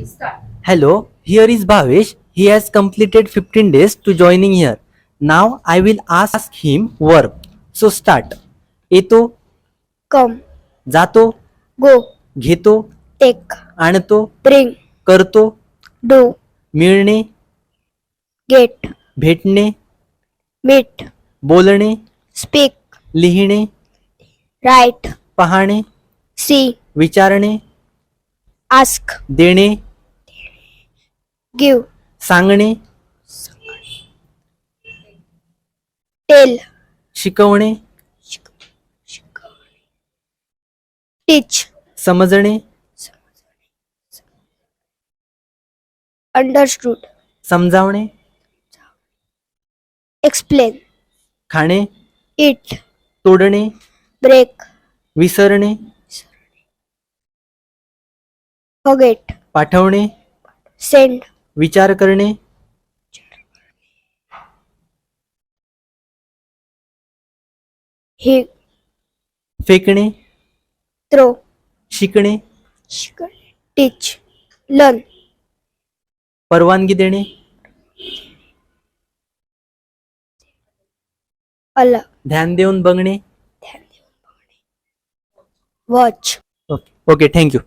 start. Hello, here is Bhavesh. He has completed 15 days to joining here. Now I will ask him verb. So start. येतो, come, जातो, go, घेतो, take, आणतो, bring, करतो, do, मिळणे, get, भेटणे, meet, बोलणे, speak, लिहिणे, write, पाहणे, see, विचारणे, ask, देणे, give, सांगणे, tell, शिकवणे, teach, समजणे, understood, समजावणे, explain, खाणे, eat, तोडणे, break, विसरणे, forget, पाठवणे, send, विचार करणे, he, फेकणे, throw, शिकणे, teach, learn, परवानगी देणे, allow, ध्यान देऊन बघणे. watch. Okay, thank you.